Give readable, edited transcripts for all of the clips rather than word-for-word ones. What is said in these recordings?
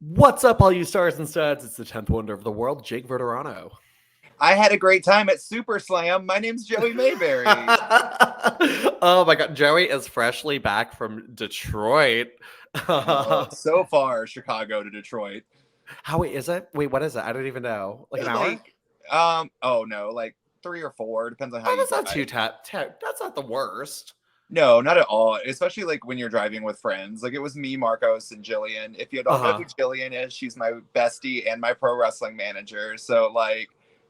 What's up, all you stars and studs? It's the 10th wonder of the world, Jake Verderano. I had a great time at Super Slam. My name's Joey Mayberry. Oh my god, Joey is freshly back from Detroit. Oh, so far, Chicago to Detroit. How is it? Wait, what is it? I don't even know. Like an hour? Like, oh no, like 3 or 4. Depends on how Oh, you that's not drive. that's not the worst. No, not at all. Especially like when you're driving with friends. Like it was me, Marcos, and Jillian. If you don't know who Uh-huh. Jillian is, she's my bestie and my pro wrestling manager. So like,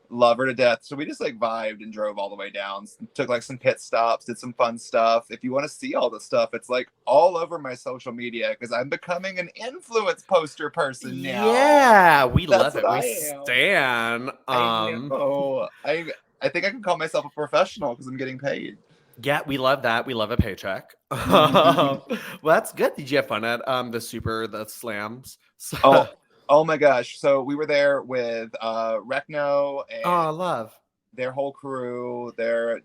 love her to death. So we just like vibed and drove all the way down. Took like some pit stops, did some fun stuff. If you want to see all the stuff, it's like all over my social media because I'm becoming an influence poster person now. Yeah, we That's love what it. We I am. stan. I know. I think I can call myself a professional because I'm getting paid. Yeah, we love that. We love a paycheck. Well, that's good. Did you have fun at the slams? Oh, oh my gosh. So we were there with Recno and Oh, love. their whole crew, their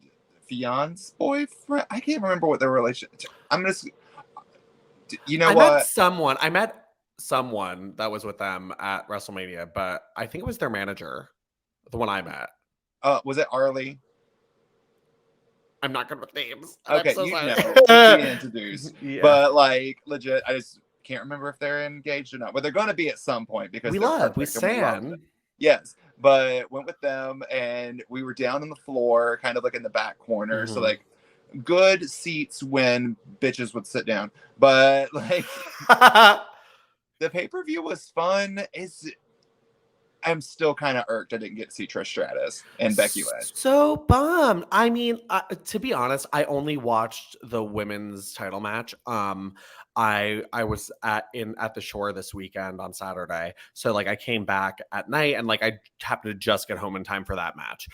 fiance boyfriend. I can't remember what their relationship. I'm just, you know what? I met someone that was with them at WrestleMania, but I think it was their manager, the one I met. Was it Arlie? I'm not good with names, and I'm Okay, so you sorry. know, just being introduced. Yeah. But like legit, I just can't remember if they're engaged or not. But they're going to be at some point because they're We perfect and we love them. stan. Yes, but went with them and we were down on the floor, kind of like in the back corner. So Mhm. like good seats when bitches would sit down. But like the pay-per-view was fun. I'm still kind of irked I didn't get to see Trish Stratus and Becky Lynch. So bummed. I mean, to be honest, I only watched the women's title match. I was at the shore this weekend on Saturday, so like I came back at night and like I happened to just get home in time for that match.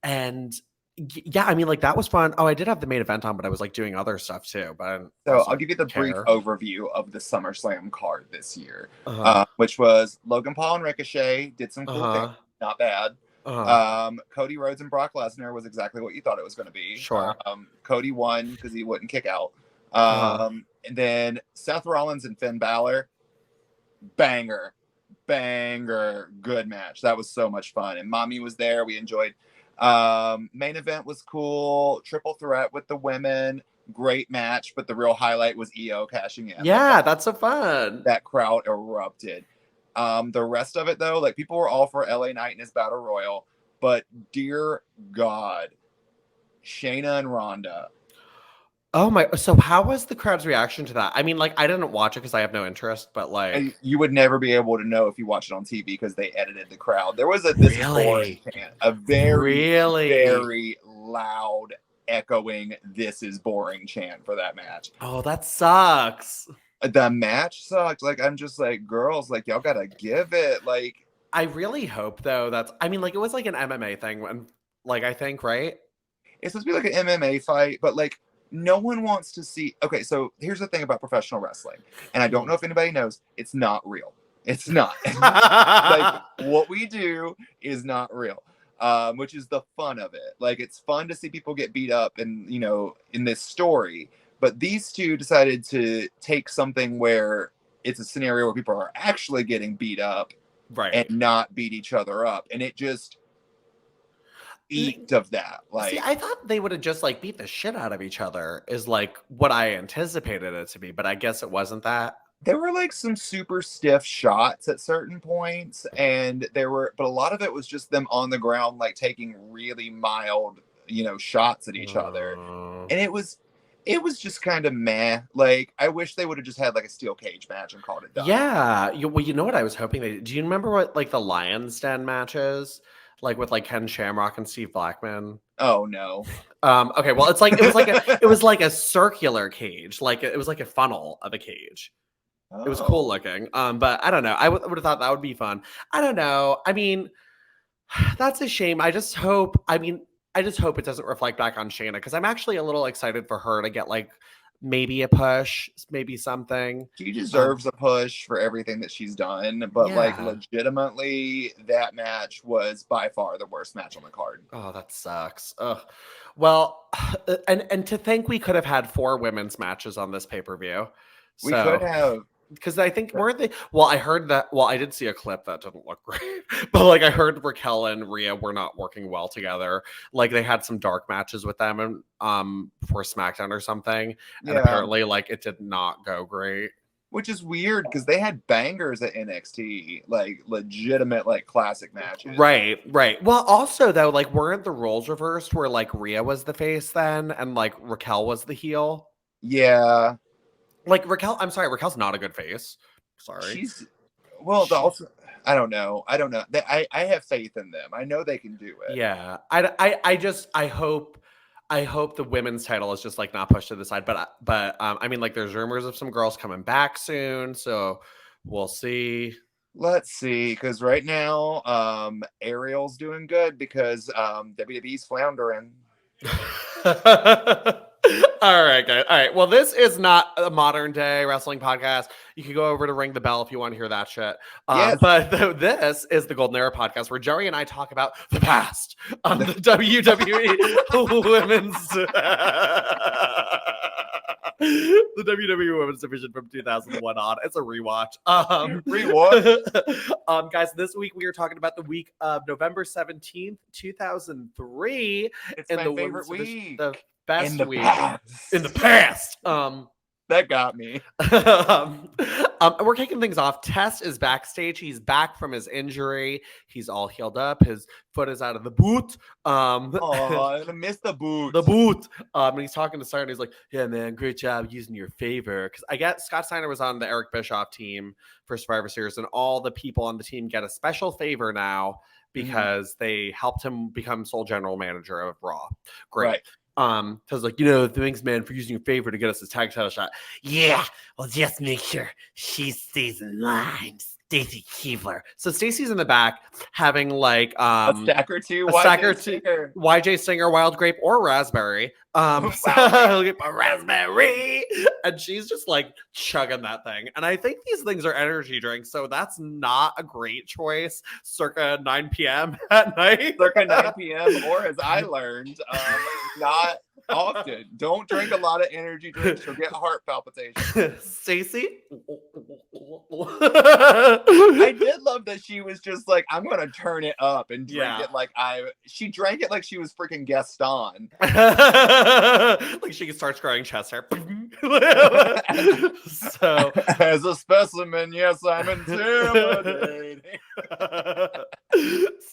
And yeah, I mean, like that was fun. Oh, I did have the main event on, but I was like doing other stuff too. But I didn't So I'll also give you the brief care. overview of the SummerSlam card this year, Uh which was Logan Paul and Ricochet did some huh. cool things, not bad. Uh huh. Cody Rhodes and Brock Lesnar was exactly what you thought it was going to be. Sure. Cody won because he wouldn't kick out. Uh huh. And then Seth Rollins and Finn Balor, banger, banger, good match. That was so much fun. And Mommy was there. We enjoyed. Main event was cool. Triple threat with the women. Great match, but the real highlight was EO cashing in. Like Yeah, that's so fun. that crowd erupted. The rest of it though, like people were all for LA Knight and his battle royal, but dear God, Shayna and Ronda. Oh my! So how was the crowd's reaction to that? I mean, like I didn't watch it because I have no interest, but like, You would never be able to know if you watch it on TV because they edited the crowd. There was a "This is boring" really, chant, a very, really. very loud, echoing "This is boring" chant for that match. Oh, that sucks. The match sucked. Like I'm just like, girls, like y'all gotta give it. Like I really hope though that's. I mean, like it was like an MMA thing when, like I think, right? it's supposed to be like an MMA fight, but like no one wants to see. Okay, so here's the thing about professional wrestling, and I don't know if anybody knows, it's not real. It's not. Like what we do is not real. Which is the fun of it. Like it's fun to see people get beat up and in this story. But these two decided to take something where it's a scenario where people are actually getting beat up and Right. not beat each other up. And it just eat of that. See, Like I thought they would have just like beat the shit out of each other. Is like what I anticipated it to be, but I guess it wasn't that. there were like some super stiff shots at certain points, and but a lot of it was just them on the ground, like taking really mild, shots at each other. Uh, And it was just kind of meh. Like I wish they would have just had like a steel cage match and called it done. Yeah. Well, you know what I was hoping they. Do you remember what like the Lions Den matches, like with like Ken Shamrock and Steve Blackman? Oh no. Okay. Well, it's like it was like a circular cage, like it was like a funnel of a cage. It was cool Oh. looking. But I don't know. I would have thought that would be fun. I don't know. I mean, that's a shame. I just hope. I mean, I just hope it doesn't reflect back on Shayna because I'm actually a little excited for her to get like maybe a push, maybe something. She Um, deserves a push for everything that she's done, but like yeah. legitimately, that match was by far the worst match on the card. Oh, that sucks. Ugh. Well, and to think we could have had 4 women's matches on this pay per view. We could So have, because I think weren't they? Well, I heard that. Well, I did see a clip that didn't look great, but like I heard Raquel and Rhea were not working well together. Like they had some dark matches with them and for SmackDown or something, and Yeah. apparently like it did not go great. Which is weird because they had bangers at NXT, like legitimate, like classic matches. Right. Well, also though, like weren't the roles reversed where like Rhea was the face then and like Raquel was the heel? Yeah. Like Raquel, I'm sorry, Raquel's not a good face. Sorry. Also, I don't know. I have faith in them. I know they can do it. Yeah. I hope the women's title is just like not pushed to the side. But I mean, like there's rumors of some girls coming back soon, so we'll see. Let's see, because right now, Ariel's doing good because WWE's floundering. All right, guys. All right. Well, this is not a modern day wrestling podcast. You can go over to Ring the Bell if you want to hear that shit. Yes. But this is the Golden Era podcast where Jerry and I talk about the past of the WWE women's the WWE women's division from 2001 on. It's a rewatch. Guys, this week we are talking about the week of November 17th, 2003. It's my favorite week. The best week in the past. That got me. We're kicking things off. Test is backstage. He's back from his injury. He's all healed up. His foot is out of the boot. I missed the boot. The boot. And he's talking to Steiner. He's like, "Yeah, man, great job using your favor." Because I guess Scott Steiner was on the Eric Bischoff team for Survivor Series, and all the people on the team get a special favor now because they helped him become sole general manager of Raw. Great. Right. Because thanks, man, for using your favor to get us a tag title shot. Yeah, well, just make sure she stays in line. Stacy Keibler. So Stacy's in the back having like a stack or two, YJ Singer, Wild Grape, or Raspberry. A raspberry, and she's just like chugging that thing. And I think these things are energy drinks, so that's not a great choice. Circa 9 p.m. at night. Circa 9 p.m. Or as I learned, not often. Don't drink a lot of energy drinks or get heart palpitations. Stacy, I did love that she was just like, I'm gonna turn it up and drink it like she drank it like she was freaking Gaston. Like she starts growing chest hair. So as a specimen, yes, I'm intimidating.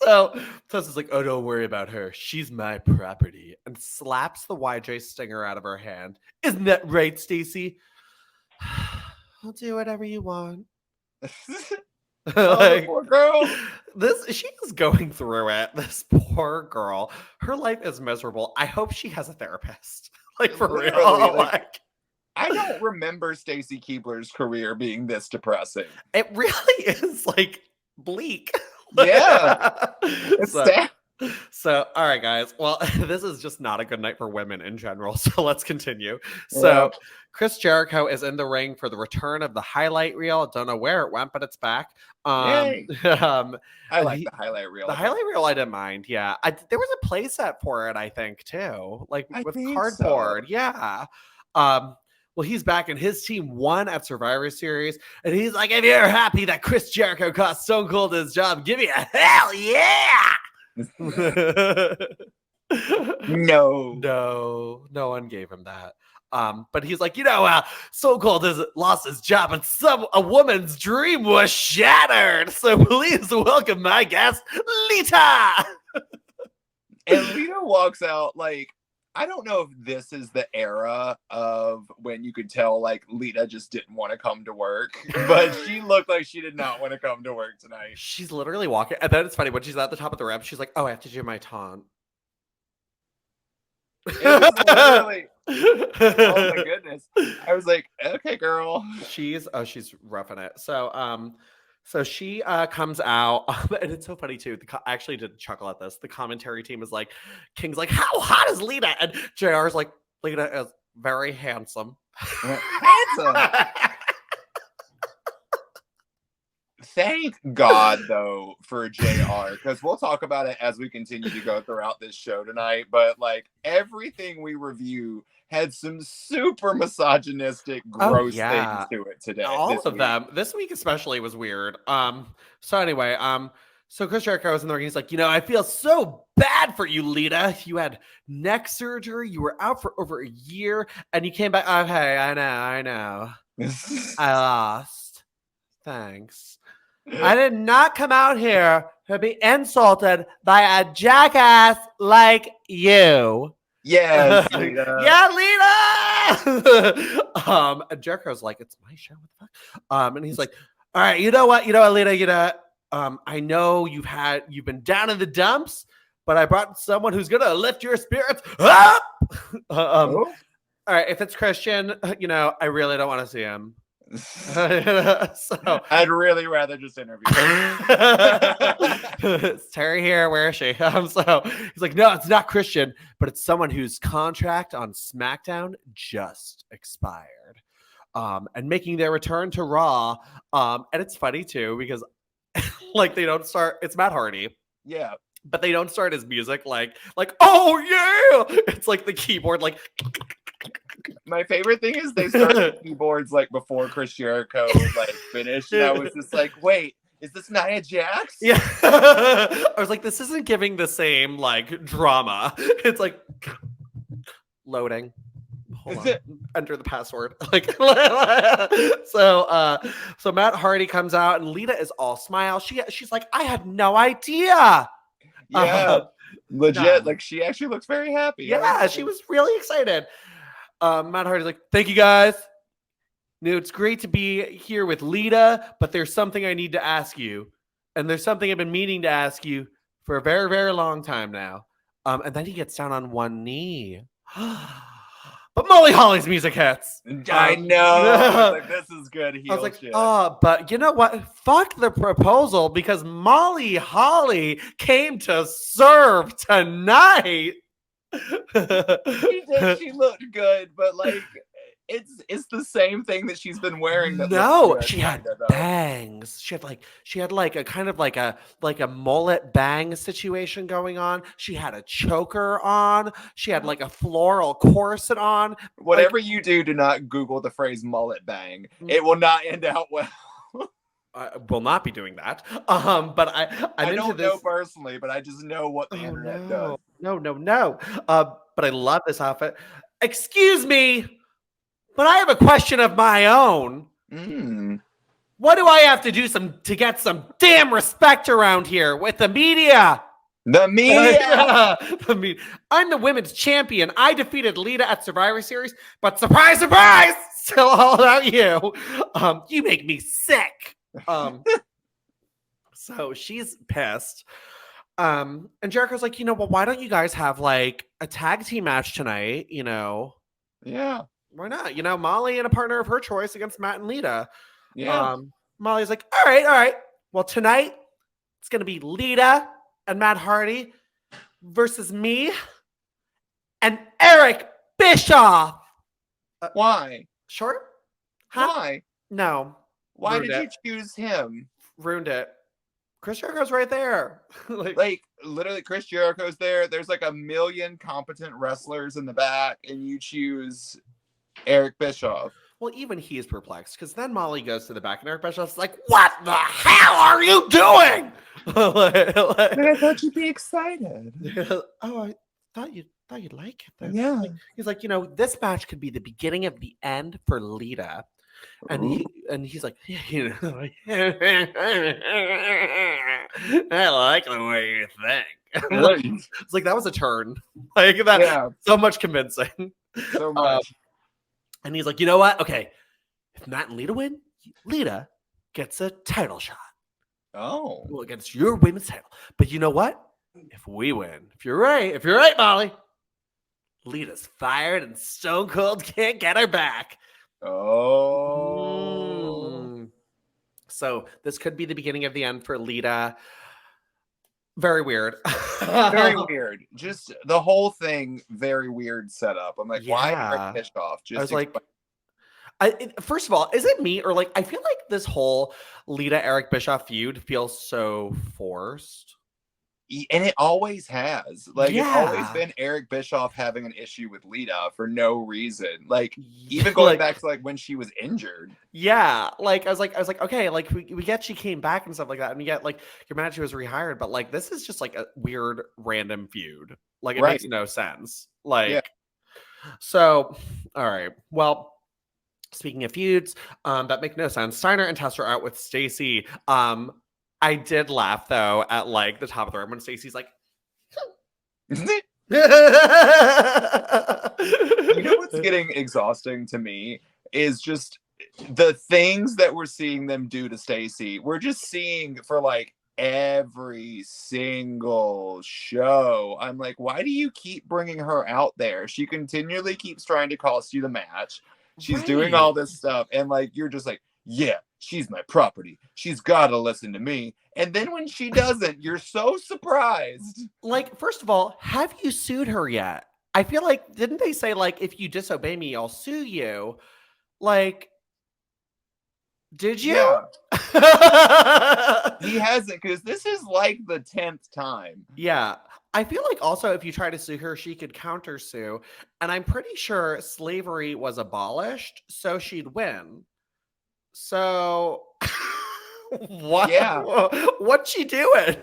So Tessa's like, "Oh, don't worry about her. She's my property," and slaps the YJ Stinger out of her hand. Isn't that right, Stacy? I'll do whatever you want. Like, poor girl. She is going through it. This poor girl. Her life is miserable. I hope she has a therapist. Like for real. Like, I don't remember Stacy Keibler's career being this depressing. It really is like bleak. Yeah. It's sad. So, all right, guys. Well, this is just not a good night for women in general. So let's continue. So Chris Jericho is in the ring for the return of the highlight reel. Don't know where it went, but it's back. I like the highlight reel. The highlight reel I didn't mind. Yeah. There was a play set for it, I think, too. Like with cardboard. So. Yeah. Well, he's back and his team won at Survivor Series. And he's like, if you're happy that Chris Jericho cost Stone Cold his job, give me a hell yeah. No one gave him that. But he's like, Stone Cold has lost his job and a woman's dream was shattered. So please welcome my guest, Lita. And Lita walks out like, I don't know if this is the era of when you could tell like Lita just didn't want to come to work, but she looked like she did not want to come to work tonight. She's literally walking. And then it's funny when she's at the top of the ramp, she's like, "Oh, I have to do my taunt." It was literally, oh my goodness. I was like, okay, girl. She's roughing it. So she comes out, and it's so funny too. I actually did chuckle at this. The commentary team is like, King's like, "How hot is Lita?" And JR's like, "Lita is very handsome." Handsome. Thank God, though, for JR, because we'll talk about it as we continue to go throughout this show tonight. But like everything we review had some super misogynistic, Oh gross yeah, things to it today. all This of week. them. This week especially was weird. So anyway, so Chris Jericho was in the ring. He's like, I feel so bad for you, Lita. You had neck surgery. You were out for over a year, and you came back. Okay, I know. I lost. Thanks. I did not come out here to be insulted by a jackass like you. Yes, Lita. Yeah, Lita. And Jericho's like, it's my show. What the fuck? And he's like, all right, you know what, Lita, I know you've been down in the dumps, but I brought someone who's gonna lift your spirits up. Oh. All right, if it's Christian, I really don't want to see him. So I'd really rather just interview her. It's Terri here. Where is she? So he's like, no, it's not Christian, but it's someone whose contract on SmackDown just expired, and making their return to Raw. And it's funny too because like they don't start. It's Matt Hardy. Yeah. But they don't start his music like oh yeah. It's like the keyboard like. My favorite thing is they started keyboards like before Chris Jericho like finished, and I was just like, wait, is this Nia Jax? Yeah. I was like, this isn't giving the same like drama. It's like loading. Hold on. Enter the password. Like so Matt Hardy comes out and Lita is all smile. She's like, I had no idea. Yeah. Legit. No. Like she actually looks very happy. Yeah, she was really excited. Matt Hardy's like, thank you guys. It's great to be here with Lita, but there's something I need to ask you. And there's something I've been meaning to ask you for a very, very long time now. And then he gets down on one knee. But Molly Holly's music hits. I know. I was like, this is good heel I was like, shit. But you know what? Fuck the proposal because Molly Holly came to serve tonight. She did. She looked good, but like it's the same thing that she's been wearing. No, she had bangs. She had like a kind of like a mullet bang situation going on. She had a choker on. She had like a floral corset on. Whatever you do not Google the phrase mullet bang. It will not end out well. I will not be doing that. But I don't know personally, but I just know what the internet does. No. But I love this outfit. Excuse me, but I have a question of my own. What do I have to do to get some damn respect around here with the media? The media. I'm the women's champion. I defeated Lita at Survivor Series, but surprise, surprise, still all about you. You make me sick. So she's pissed. And Jericho's like, well, why don't you guys have like a tag team match tonight? Yeah. Why not? Molly and a partner of her choice against Matt and Lita. Yeah. Molly's like, all right. Well, tonight it's gonna be Lita and Matt Hardy versus me and Eric Bischoff. Why? Sure. Huh? Why? No. Why did you choose him? Ruined it. Chris Jericho's right there. like literally Chris Jericho's there. There's like a million competent wrestlers in the back, and you choose Eric Bischoff. Well, even he's perplexed because then Molly goes to the back and Eric Bischoff's like, what the hell are you doing? I thought you'd be excited. Oh, I thought you'd like it. Yeah. He's like, this match could be the beginning of the end for Lita. And he's like, I like the way you think. It's like that was a turn. Like that. Yeah. So much convincing. So much. And he's like, you know what? Okay, if Matt and Lita win, Lita gets a title shot. Oh, well, against your women's title. But you know what? If we win, if you're right, Molly, Lita's fired and Stone Cold can't get her back. Oh. So this could be the beginning of the end for Lita. Very weird. Very weird. Just the whole thing, very weird setup. I'm like, why Eric Bischoff? I was like, first of all, is it me or like I feel like this whole Lita Eric Bischoff feud feels so forced? And it always has. Like, it's always Yeah. been Eric Bischoff having an issue with Lita for no reason. Like, even going Like, back to like when she was injured. yeah, like I was like, okay, like we get she came back and stuff like that, and yet like you're mad she was rehired, but like this is just like a weird random feud. Like it Right. makes no sense. Yeah. Like so, all right. Well, speaking of feuds, that make no sense. Steiner and Test are out with Stacy. I did laugh though at like the top of the room when Stacy's like, You know what's getting exhausting to me is just the things that we're seeing them do to Stacy. We're just seeing for like every single show. I'm like, why do you keep bringing her out there? She continually keeps trying to cost you the match. She's doing all this stuff, and like you're just like, yeah, she's my property. She's got to listen to me. And then when she doesn't, you're so surprised. Like, first of all, have you sued her yet? I feel like, didn't they say, like, if you disobey me, I'll sue you? Like, did you? Yeah. He hasn't, because this is like the 10th time. Yeah. I feel like also if you try to sue her, she could counter sue. And I'm pretty sure slavery was abolished, so she'd win. So, what? Yeah. What's she doing?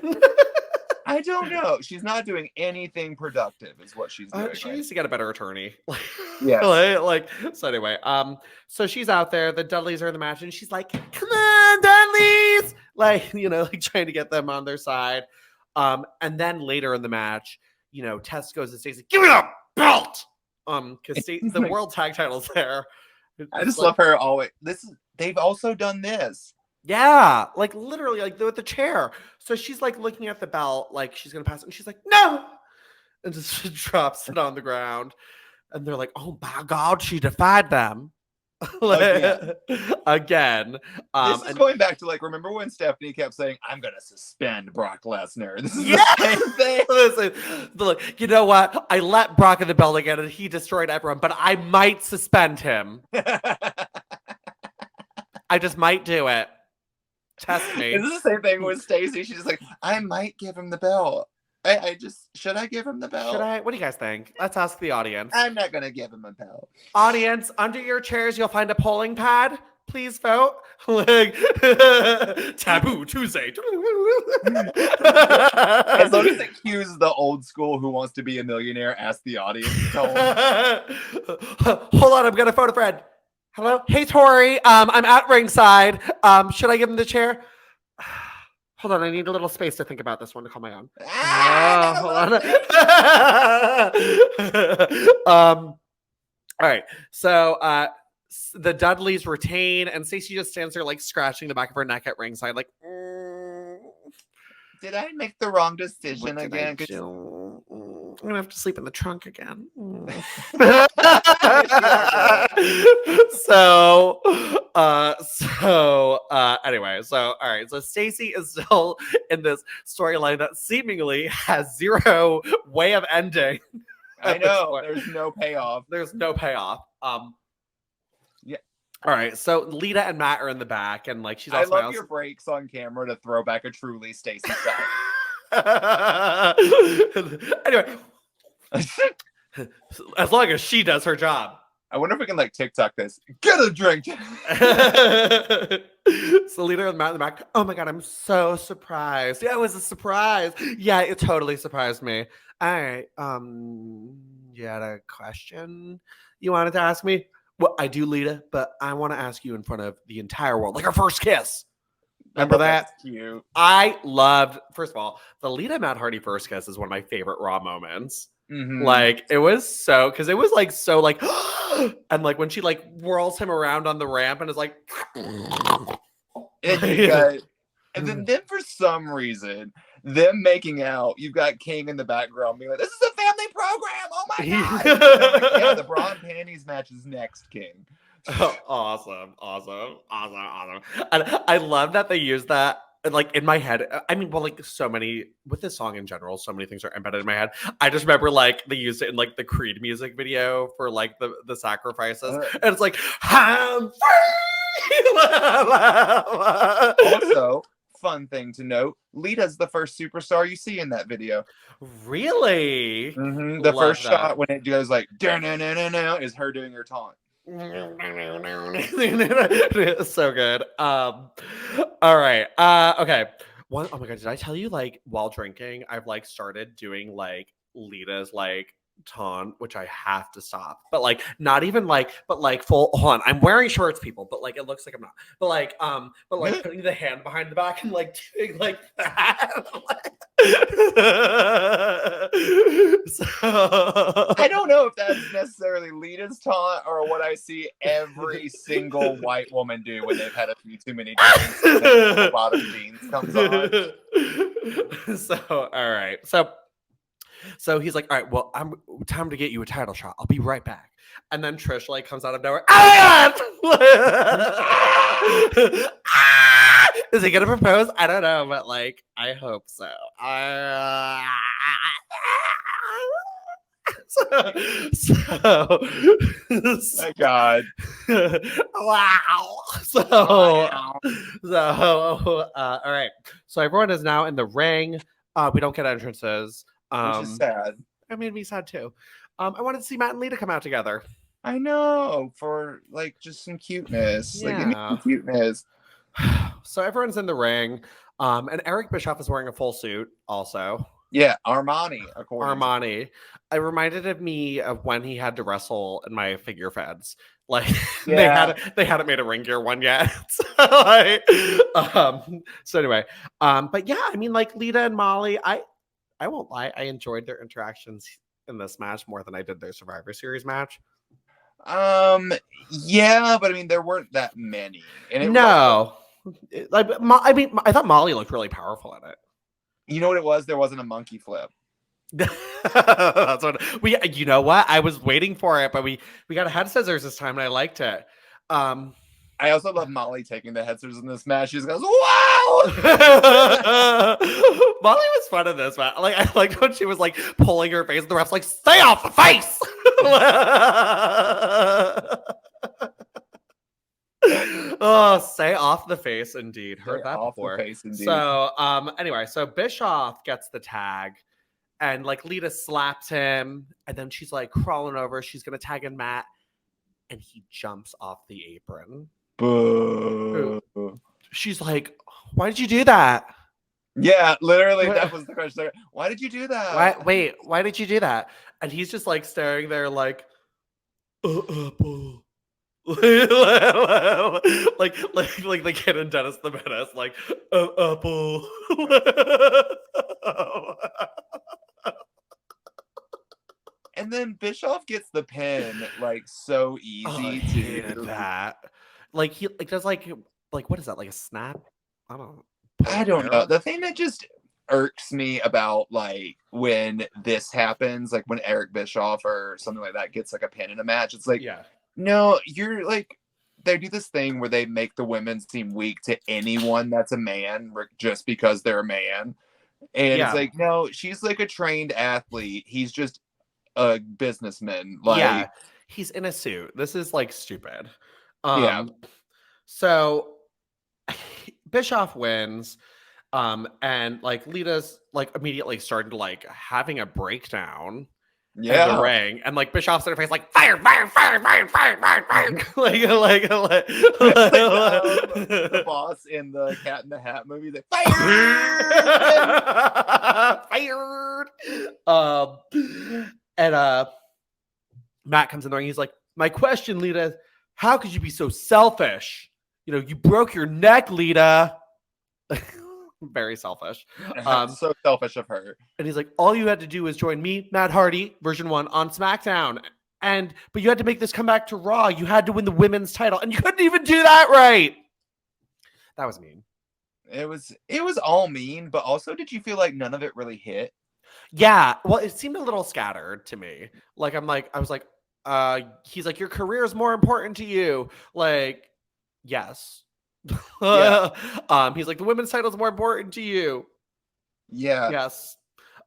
I don't know. She's not doing anything productive, is what she's doing. She needs to get a better attorney. Yeah. like so anyway, so she's out there, the Dudleys are in the match, and she's like, come on, Dudleys! Like, you know, like trying to get them on their side. And then later in the match, you know, Tess goes to Stacy, give me a belt! Because the world tag title's there. I just love her always. They've also done this. Yeah, like literally, like with the chair. So she's like looking at the belt, like she's gonna pass it, and she's like, no, and just drops it on the ground. And they're like, oh my God, she defied them. Again. This is going back to like, remember when Stephanie kept saying, I'm going to suspend Brock Lesnar? This is the same thing. Listen, look, you know what? I let Brock in the belt again and he destroyed everyone, but I might suspend him. I just might do it. Test me. This is the same thing with Stacy. She's just like, I might give him the belt. Should I give him the belt? Should I? What do you guys think? Let's ask the audience. I'm not going to give him a belt. Audience, under your chairs, you'll find a polling pad. Please vote. Like, Taboo Tuesday. As long as it cues the old school Who Wants to Be a Millionaire, ask the audience. Hold on, I'm going to phone a friend. Hello? Hey, Tori. I'm at ringside. Should I give him the chair? Hold on, I need a little space to think about this one to call my own. Hold on. All right. So the Dudleys retain, and Stacey just stands there like scratching the back of her neck at ringside, like, did I make the wrong decision again? I'm gonna have to sleep in the trunk again. Anyway, all right. So Stacy is still in this storyline that seemingly has zero way of ending. I know. There's no payoff. There's no payoff. Yeah. All right, so Lita and Matt are in the back, and like she's. I love your breaks on camera to throw back a truly Stacy style. Anyway, as long as she does her job. I wonder if we can like TikTok this. Get a drink. So Lita and Matt in the back. Oh my God, I'm so surprised. Yeah, it was a surprise. Yeah, it totally surprised me. All right. You had a question you wanted to ask me? Well, I do, Lita, but I want to ask you in front of the entire world, like our first kiss. Remember that? That's cute. I loved, first of all, the Lita Matt Hardy first kiss is one of my favorite Raw moments. Mm-hmm. Like, it was so, because it was like so like, and like when she like whirls him around on the ramp and is like, and then for some reason, them making out, you've got King in the background being like, this is a family program. Oh my God. Like, yeah, the bra and panties match is next, King. Awesome. And I love that they use that like in my head. I mean, well, like so many with this song in general, so many things are embedded in my head. I just remember like they used it in like the Creed music video for like the sacrifices. And it's like, I'm free. Also, fun thing to note, Lita's the first superstar you see in that video. Really? The Love first that. shot when it goes like no is her doing her taunt. So good. All right. Okay. Oh my god, did I tell you, like, while drinking, I've like started doing like Lita's like taunt, which I have to stop. But like not even like, but like full on. I'm wearing shorts, people, but like it looks like I'm not. But like putting the hand behind the back and like doing like that. So I don't know if that's necessarily Lita's taunt or what I see every single white woman do when they've had a few too many drinks. The bottom jeans comes on. So all right. So he's like, all right, well, I'm time to get you a title shot. I'll be right back. And then Trish like comes out of nowhere. Is he gonna propose? I don't know, but like I hope so. My God. Wow. All right. So everyone is now in the ring. We don't get entrances. Which is sad. It made me sad too. I wanted to see Matt and Lita come out together. I know, for like just some cuteness. Yeah. Like, give me some cuteness. So everyone's in the ring. And Eric Bischoff is wearing a full suit also. Yeah, Armani, Armani. It reminded me of when he had to wrestle in my figure feds. Like Yeah. they hadn't made a ring gear one yet. So anyway, but yeah, I mean, like Lita and Molly, I won't lie, I enjoyed their interactions in this match more than I did their Survivor Series match. Yeah, but I mean, there weren't that many. And it No, I mean, I thought Molly looked really powerful in it. You know what it was? There wasn't a monkey flip. That's what you know what? I was waiting for it, but we got a head scissors this time and I liked it. I also love Molly taking the head scissors in this match. She just goes, wow! Molly was fun in this match. Like I liked when she was like pulling her face and the ref's like, stay off the face. Oh, stay off the face, indeed. Heard that before. Face, indeed. So anyway, so Bischoff gets the tag and like Lita slaps him, and then she's like crawling over, she's gonna tag in Matt, and he jumps off the apron. Boo. She's like, why did you do that? Yeah, literally, that was the question. Why did you do that? Why did you do that? And he's just like staring there like like the kid in Dennis the Menace, like apple. And then Bischoff gets the pin like so easy to that. Like he like does like what is that, like a snap? I don't know. The thing that just irks me about like when this happens, like when Eric Bischoff or something like that gets like a pin in a match, it's like, yeah. No, you're like, they do this thing where they make the women seem weak to anyone that's a man just because they're a man. And it's like, no, she's like a trained athlete. He's just a businessman. Like, yeah, he's in a suit. This is like stupid. So Bischoff wins. And like Lita's like immediately started like having a breakdown. Yeah, in the ring, and like Bischoff's in her face, like fire, like the boss in the Cat in the Hat movie, that fired. And Matt comes in the ring. He's like, "My question, Lita, how could you be so selfish? You know, you broke your neck, Lita." Very selfish. So selfish of her. And he's like, all you had to do was join me, Matt Hardy, version 1 on SmackDown. But you had to make this comeback to Raw. You had to win the women's title, and you couldn't even do that right. That was mean. It was all mean, but also did you feel like none of it really hit? Yeah. Well, it seemed a little scattered to me. Like I was like, he's like, your career is more important to you. Like, yes. Yeah. He's like, the women's title is more important to you. Yeah. Yes.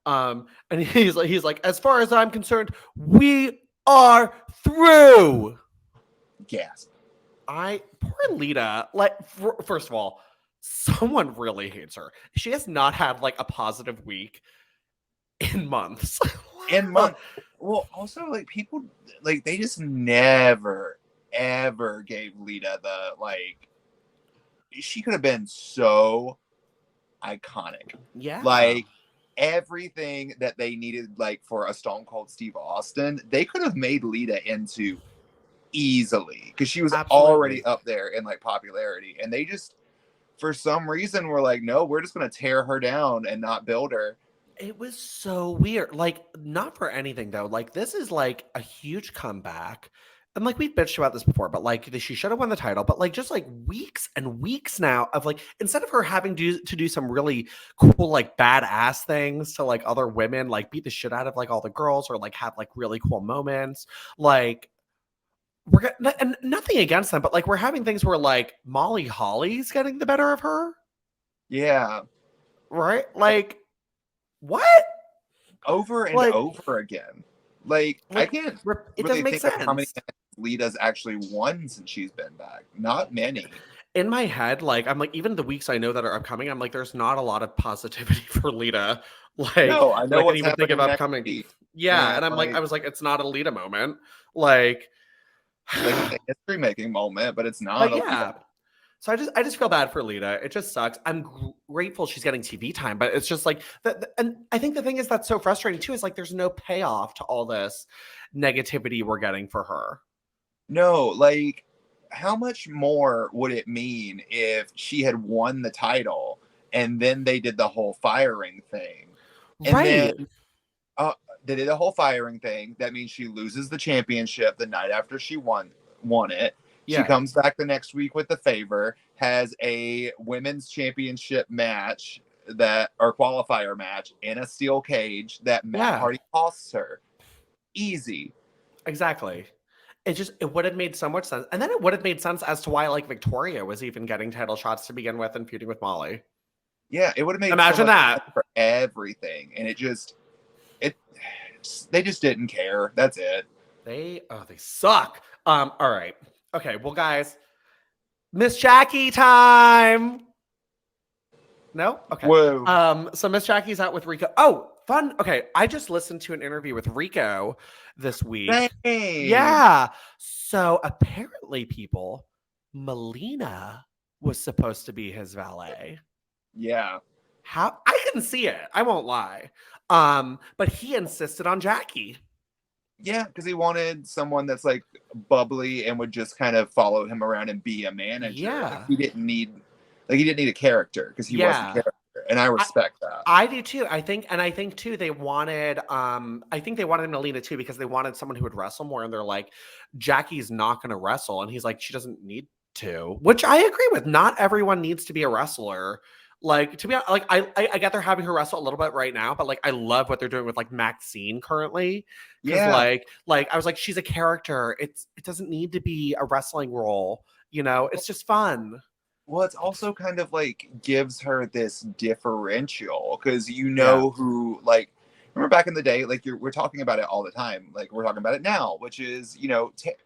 And he's like, as far as I'm concerned, we are through. Gasp. Poor Lita. Like, first of all, someone really hates her. She has not had like a positive week in months. And month. Well, also like people like they just never ever gave Lita the like. She could have been so iconic. Yeah. Like everything that they needed, like for a Stone Cold Steve Austin, they could have made Lita into easily because she was already Absolutely. up there in like popularity, and they just for some reason were like, no, we're just gonna tear her down and not build her. It was so weird. Like, not for anything though. Like, this is like a huge comeback. And like we've bitched about this before, but like she should have won the title. But like just like weeks and weeks now of like instead of her having to do some really cool like badass things to like other women, like beat the shit out of like all the girls or like have like really cool moments, like and nothing against them, but like we're having things where like Molly Holly's getting the better of her, Yeah, right? Like what? over and Like over again. Like I like can't it really doesn't make think of how many sense. times Lita's actually won since she's been back. Not many. In my head, like I'm like even the weeks I know that are upcoming, I'm like there's not a lot of positivity for Lita, like No, I that I know can what's even think of happening next upcoming. week, Yeah, and and I'm like I was like it's not a Lita moment, like like it's a history making moment, but it's not like a Lita. yeah. So I just feel bad for Lita. It just sucks. I'm grateful she's getting TV time, but it's just like that. And I think the thing is that's so frustrating too is like there's no payoff to all this negativity we're getting for her. No, like how much more would it mean if she had won the title and then they did the whole firing thing? And then Right. uh, they did the whole firing thing. That means she loses the championship the night after she won it. She Yeah. comes back the next week with the favor, has a women's championship match that or qualifier match in a steel cage that Matt Yeah. Hardy costs her. Easy. Exactly. It would have made so much sense. And then it would have made sense as to why like Victoria was even getting title shots to begin with and feuding with Molly. Yeah, it would have made so Imagine much sense that. for everything. And it they just didn't care. That's it. They suck. All right. Okay, well guys, Miss Jackie time. No? Okay. Whoa. So Miss Jackie's out with Rico. Oh, fun. Okay, I just listened to an interview with Rico this week. Same. Yeah. So apparently, people, Melina was supposed to be his valet. Yeah. How I can see it. I won't lie. But he insisted on Jackie. Yeah, because he wanted someone that's like bubbly and would just kind of follow him around and be a manager. Yeah. He didn't need a character because he was the Yeah. character. And I respect that. I do too. I think too they wanted I think they wanted Melina too because they wanted someone who would wrestle more and they're like Jackie's not going to wrestle and he's like she doesn't need to, which I agree with. Not everyone needs to be a wrestler. Like to be honest, like I get they're having her wrestle a little bit right now, but like I love what they're doing with like Maxine currently because Yeah. like I was like she's a character. It doesn't need to be a wrestling role, you know. It's just fun. Well, it's also kind of like gives her this differential because you Yeah. know who like remember back in the day like we're talking about it all the time like we're talking about it now which is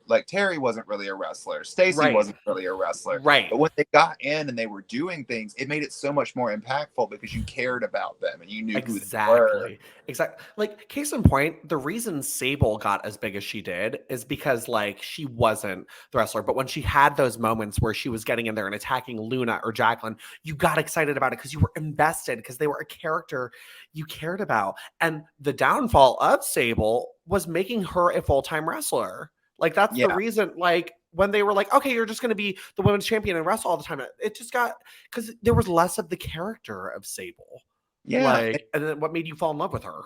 like Terri wasn't really a wrestler, Stacy Right. wasn't really a wrestler, Right. but when they got in and they were doing things it made it so much more impactful because you cared about them and you knew who they were. Exactly. Exactly. Like case in point, the reason Sable got as big as she did is because like she wasn't the wrestler, but when she had those moments where she was getting in there and attacking Luna or Jacqueline, you got excited about it because you were invested because they were a character you cared about. And the downfall of Sable was making her a full-time wrestler. Like that's the Yeah, reason like when they were like, okay, you're just going to be the women's champion and wrestle all the time. It just got because there was less of the character of Sable. yeah. Like, and then what made you fall in love with her?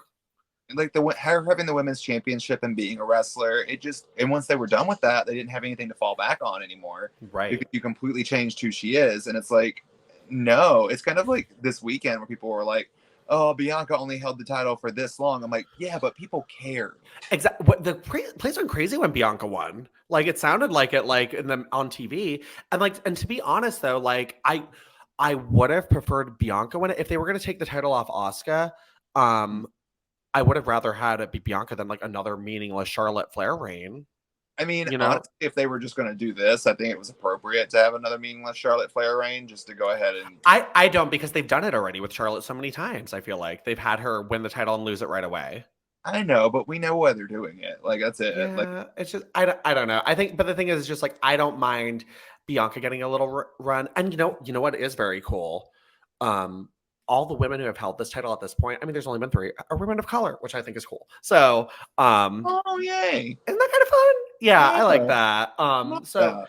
Like her having the women's championship and being a wrestler, it just and once they were done with that, they didn't have anything to fall back on anymore Right. because you completely changed who she is. And it's like, no, it's kind of like this weekend where people were like, "Oh, Bianca only held the title for this long." I'm like, yeah, but people cared. Exactly. What the place went crazy when Bianca won. Like it sounded like it, like in the on TV. And like, and to be honest though, like I would have preferred Bianca win it if they were going to take the title off Asuka. I would have rather had it be Bianca than like another meaningless Charlotte Flair reign. I mean, you know? honestly, if they were just going to do this, I think it was appropriate to have another meaningless Charlotte Flair reign just to go ahead and. I don't, because they've done it already with Charlotte so many times. I feel like they've had her win the title and lose it right away. I know, but we know why they're doing it. Like, that's it. Like, Yeah, it's just I don't know. I think, but the thing is, it's just like I don't mind Bianca getting a little run, and you know what is very cool. Um, all the women who have held this title at this point, I mean, there's only been 3, are women of color, which I think is cool. So, oh yay, isn't that kind of fun? Yeah, I like yeah, that. love that.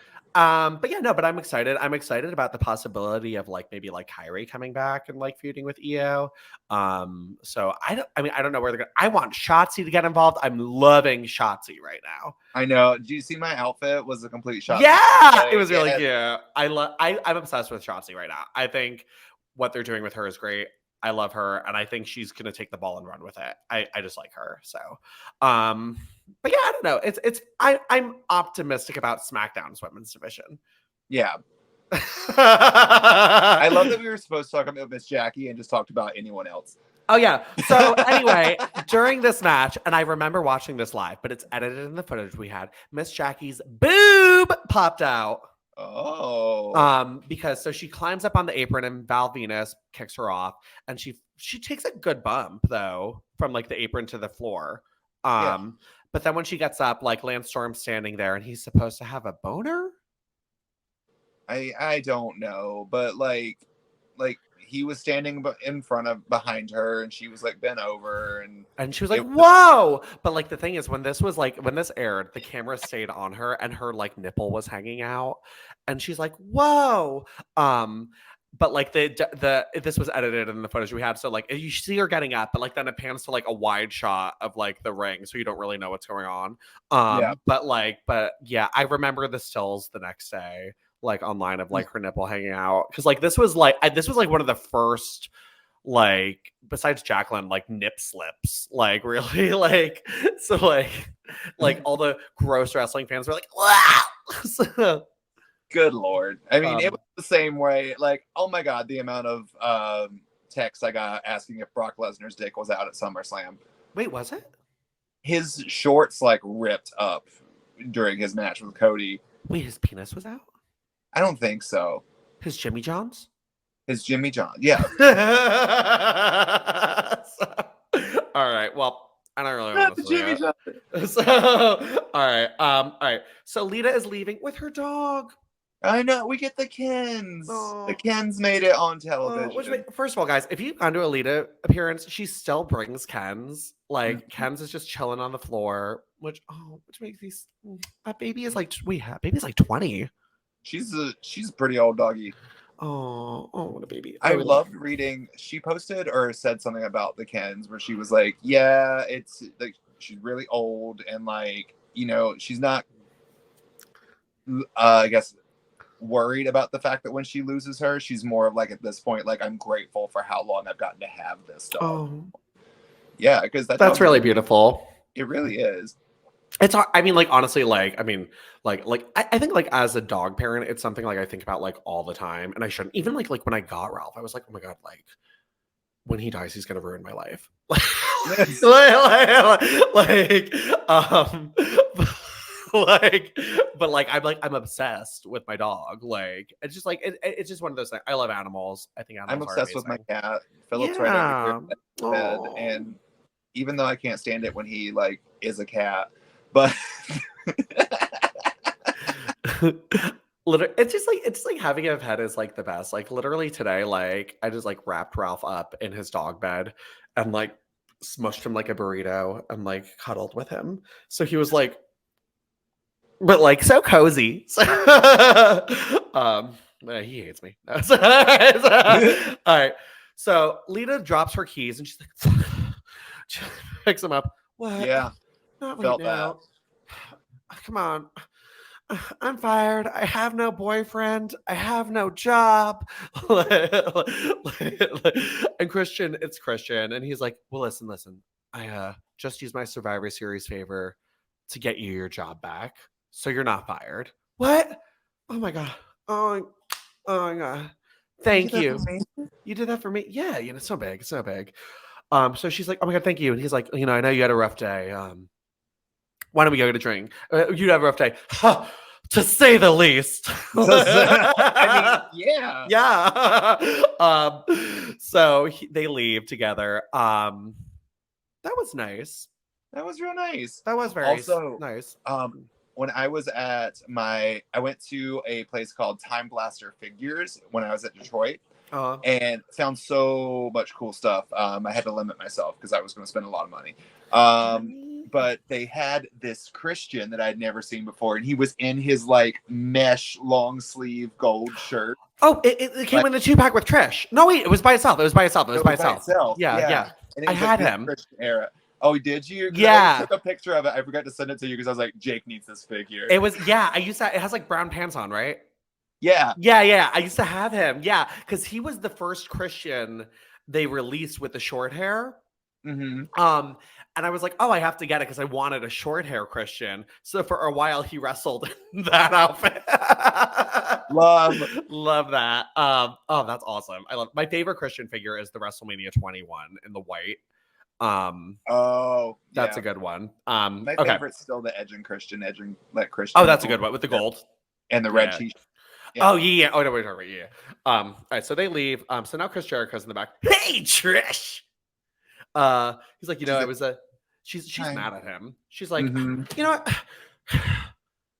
But yeah, no, but I'm excited. I'm excited about the possibility of like maybe like Kyrie coming back and like feuding with EO. So I mean, I don't know where they're going. I want Shotzi to get involved. I'm loving Shotzi right now. I know. Do you see my outfit? Was a complete shot. Yeah, it was really cute. I'm obsessed with Shotzi right now. I think what they're doing with her is great. I love her, and I think she's gonna take the ball and run with it. I just like her. So, but yeah, I don't know. I'm optimistic about SmackDown's women's division. Yeah. I love that we were supposed to talk about Miss Jackie and just talked about anyone else. Oh yeah. So anyway, during this match, and I remember watching this live, but it's edited in the footage we had. Miss Jackie's boob popped out. Oh. Because so she climbs up on the apron and Val Venus kicks her off, and she takes a good bump though from like the apron to the floor. Yeah. But then when she gets up, like Lance Storm's standing there, and he's supposed to have a boner. I don't know, but like he was standing in front of behind her, and she was like bent over, and she was like, "Whoa!" But like the thing is, when this aired, the camera stayed on her, and her like nipple was hanging out, and she's like, "Whoa!" But like this was edited in the footage we had, so like you see her getting up, but like then it pans to like a wide shot of like the ring, so you don't really know what's going on. Yeah. But yeah, I remember the stills the next day, like online, of like her nipple hanging out, because like this was like one of the first, like besides Jacqueline, like nip slips, like really, like so like all the gross wrestling fans were like, wow. So, good Lord. I mean, it was the same way. Like, oh my God, the amount of texts I got asking if Brock Lesnar's dick was out at SummerSlam. Wait, was it? His shorts like ripped up during his match with Cody. Wait, his penis was out? I don't think so. His Jimmy Johns? His Jimmy John, yeah. All right. Well, I don't really want to see Jimmy John. So, all right. So Lita is leaving with her dog. I know. We get the Kens. Oh. The Kens made it on television. First of all, guys, if you've gone to a Lita appearance, she still brings Kens. Like Kens is just chilling on the floor, which makes these. That baby is like baby's like 20. She's a pretty old doggy. Oh, what a baby. I loved reading. She posted or said something about the Kens where she was like, yeah, it's like she's really old, and like, you know, she's not I guess worried about the fact that when she loses her, she's more of like, at this point, like, I'm grateful for how long I've gotten to have this dog. Oh. Yeah, because that's really beautiful. It really is. It's, I mean, like, honestly, like, I mean, like I think like as a dog parent, it's something like I think about like all the time, and I shouldn't. Even like when I got Ralph, I was like, oh my God, like when he dies, he's gonna ruin my life. But like I'm obsessed with my dog. Like it's just like it's just one of those things. I love animals. I think animals. I'm obsessed with my cat. Philip's right over here bed, and even though I can't stand it when he like is a cat, but it's just like having a pet is like the best. Like literally today, like I just like wrapped Ralph up in his dog bed and like smushed him like a burrito and like cuddled with him. So he was like, but like so cozy. So, he hates me. All right. So Lita drops her keys and she's like, she picks him up. What? Yeah. Not right now. Come on. I'm fired. I have no boyfriend. I have no job. And Christian, it's Christian. And he's like, well, listen. I just used my Survivor Series favor to get you your job back. So you're not fired. What? Oh my God. Oh my God. Thank you. You did that for me? Yeah, you know, it's so big. So she's like, oh my God, thank you. And he's like, you know, I know you had a rough day. Why don't we go get a drink? You have a rough day. To say the least. I mean, yeah. Yeah. So they leave together. That was nice. That was real nice. That was very Also, nice. when I was I went to a place called Time Blaster Figures when I was at Detroit. And found so much cool stuff. I had to limit myself because I was going to spend a lot of money. But they had this Christian that I'd never seen before, and he was in his like mesh long sleeve gold shirt. Oh, it came in a 2-pack with Trish. No, wait, it was by itself. It was by itself. Yeah. And I had him. Christian era. Oh, did you? Yeah. I took a picture of it. I forgot to send it to you because I was like, Jake needs this figure. It was, I used to, it has like brown pants on, right? Yeah. I used to have him. Yeah, because he was the first Christian they released with the short hair. Mm-hmm. And I was like, oh, I have to get it because I wanted a short hair Christian. So for a while, he wrestled in that outfit. Love that. Oh, that's awesome. I love my favorite Christian figure is the WrestleMania 21 in the white. That's a good one. My favorite's still the Edging Christian. Oh, that's a good one with the gold and the red t-shirt. Yeah. Oh yeah. Oh no, wait. Yeah. All right. So they leave. So now Chris Jericho's in the back. Hey, Trish. He's like, it was a. She's mad at him. She's like, you know what,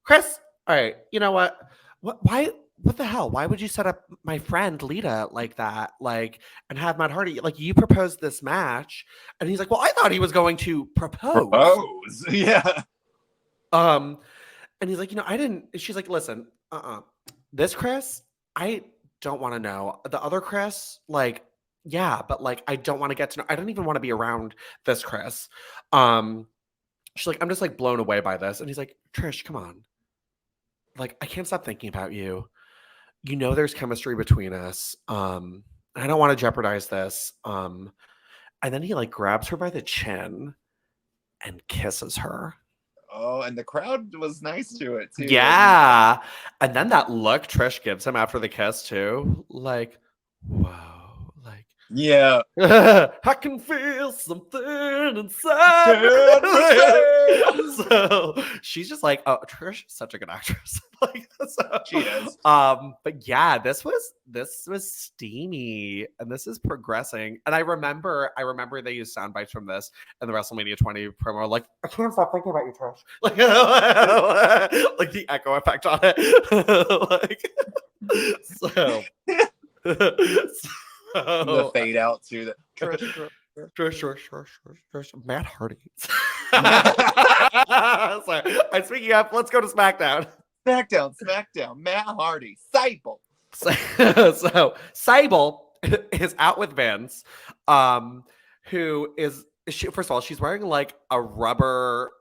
Chris. All right. You know what? Why? What the hell? Why would you set up my friend Lita like that? Like, and have Matt Hardy? Like, you proposed this match, and he's like, well, I thought he was going to propose. Yeah. And he's like, I didn't. She's like, listen, this Chris, I don't want to know. The other Chris, like, yeah, but like, I don't want to get to know. I don't even want to be around this Chris. She's like, I'm just like blown away by this. And he's like, Trish, come on. Like, I can't stop thinking about you. There's chemistry between us. I don't want to jeopardize this. And then he like grabs her by the chin and kisses her. Oh, and the crowd was nice to it too. Yeah. And then that look Trish gives him after the kiss too. Like, wow. Like, yeah. I can feel something inside. So she's just like, oh, Trish is such a good actress. Like, so, she is. But yeah, this was steamy and this is progressing. And I remember they used sound bites from this in the WrestleMania 20 promo. Like, I can't stop thinking about you, Trish. Like, like the echo effect on it. Like, so the fade out to the Trish. Matt Hardy. Sorry. Speaking of, let's go to SmackDown. SmackDown. Matt Hardy. Sable. So Sable is out with Vince, who is first of all, she's wearing like a rubber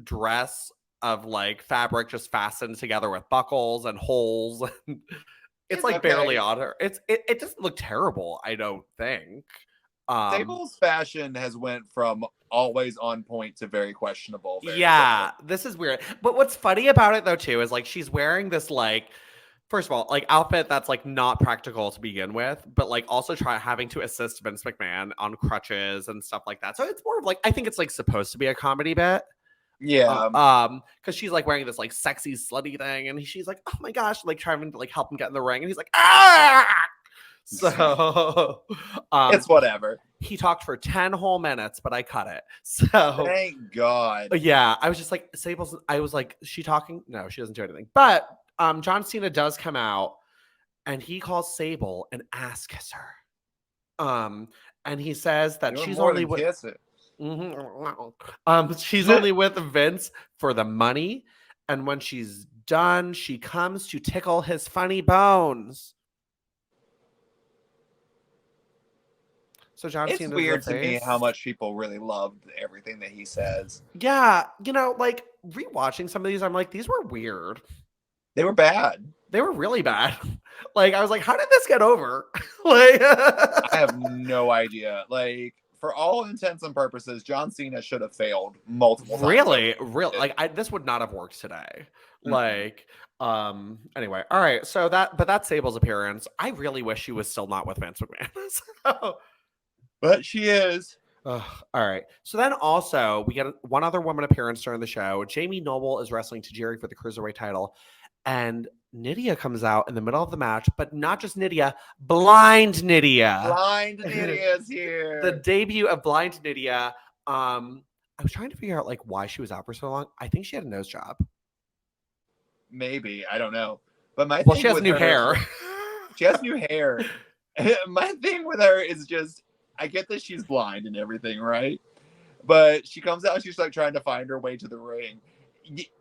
dress of like fabric just fastened together with buckles and holes. It's like barely on her. It doesn't look terrible, I don't think. Sable's fashion has went from always on point to very questionable. Yeah, this is weird. But what's funny about it though too is like she's wearing this like, first of all, like outfit that's like not practical to begin with, but like also having to assist Vince McMahon on crutches and stuff like that. So it's more of like, I think it's like supposed to be a comedy bit. Yeah. Because she's like wearing this like sexy slutty thing, and she's like, oh my gosh, like trying to like help him get in the ring, and he's like, ah. So it's whatever. He talked for 10 whole minutes, but I cut it. So thank God. Yeah, I was just like, Sable's. I was like, is she talking? No, she doesn't do anything. But John Cena does come out, and he calls Sable an ass kisser. And he says that she's only with. Kiss it. She's only with Vince for the money, and when she's done, she comes to tickle his funny bones. So John It's Cena's weird to me how much people really loved everything that he says. Yeah, like rewatching some of these, I'm like, these were weird. They were bad. They were really bad. Like, I was like, how did this get over? Like, I have no idea. Like, for all intents and purposes, John Cena should have failed multiple times. Really? Like, this would not have worked today. Mm-hmm. Like, anyway, all right. So that's Sable's appearance. I really wish she was still not with Vince McMahon. But she is. Ugh, all right. So then also we get one other woman appearance during the show. Jamie Noble is wrestling Tajiri for the cruiserweight title, and Nydia comes out in the middle of the match, but not just Nydia, blind Nydia. Blind Nydia's The here. debut of blind Nydia. I was trying to figure out like why she was out for so long. I think she had a nose job. Maybe, I don't know. But my Well, thing she has with new her, hair. she has new hair. My thing with her is just, I get that she's blind and everything, right? But she comes out and she's like trying to find her way to the ring.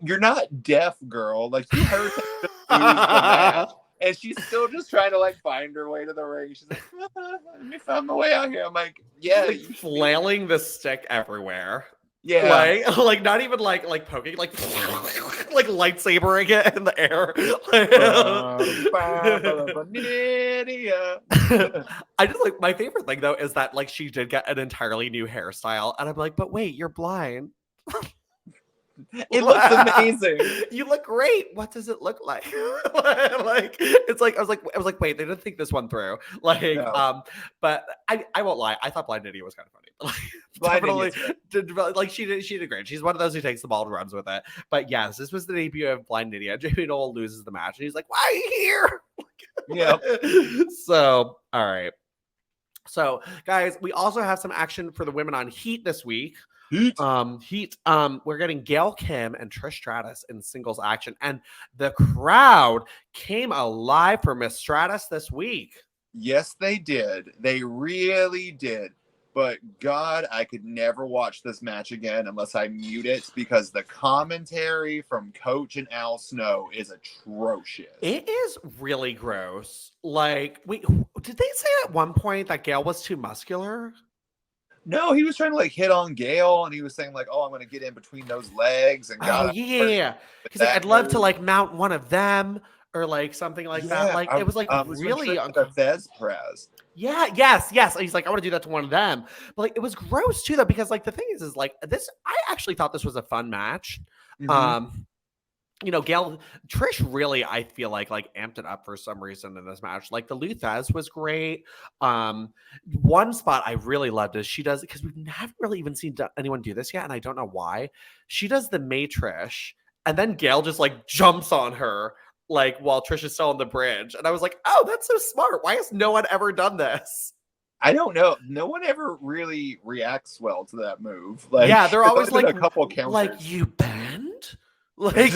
You're not deaf, girl. Like, you heard her just lose the match. And she's still just trying to like find her way to the ring. She's like, let me find my way out here. I'm like, yeah, like flailing the stick everywhere. yeah. Like not even like poking, like like lightsabering it in the air. I just like my favorite thing though is that like she did get an entirely new hairstyle, and I'm like, but wait, you're blind. It looks amazing. You look great. What does it look like? Like it's like I was like, wait, they didn't think this one through. Like, No. But I won't lie, I thought Blind Idiot was kind of funny. Blind Definitely Idiot's did, like she did great. She's one of those who takes the ball and runs with it. But yes, this was the debut of Blind Idiot. Jamie Noel loses the match, and he's like, "Why are you here?" Yeah. So all right. So guys, we also have some action for the women on Heat this week. Heat. We're getting Gail Kim and Trish Stratus in singles action, and the crowd came alive for Miss Stratus this week. Yes, they did. They really did. But God, I could never watch this match again unless I mute it, because the commentary from Coach and Al Snow is atrocious. It is really gross. Like, wait, did they say at one point that Gail was too muscular? No, he was trying to like hit on Gail, and he was saying like, "Oh, I'm going to get in between those legs." And God, yeah. He's like, I'd love to like mount one of them or like something like that. Like it was like really a Fez press. Yeah, yes. He's like, I want to do that to one of them. But like it was gross too, though, because like the thing is like this, I actually thought this was a fun match. Mm-hmm. You know, Trish really, I feel like amped it up for some reason in this match. Like the Lou Thez was great. One spot I really loved is she does, because we haven't really even seen anyone do this yet, and I don't know why. She does the Trish, and then Gail just like jumps on her like while Trish is still on the bridge, and I was like, oh, that's so smart. Why has no one ever done this? I don't know. No one ever really reacts well to that move. Like, yeah, they're always like a couple counters. Like, you bend? Like,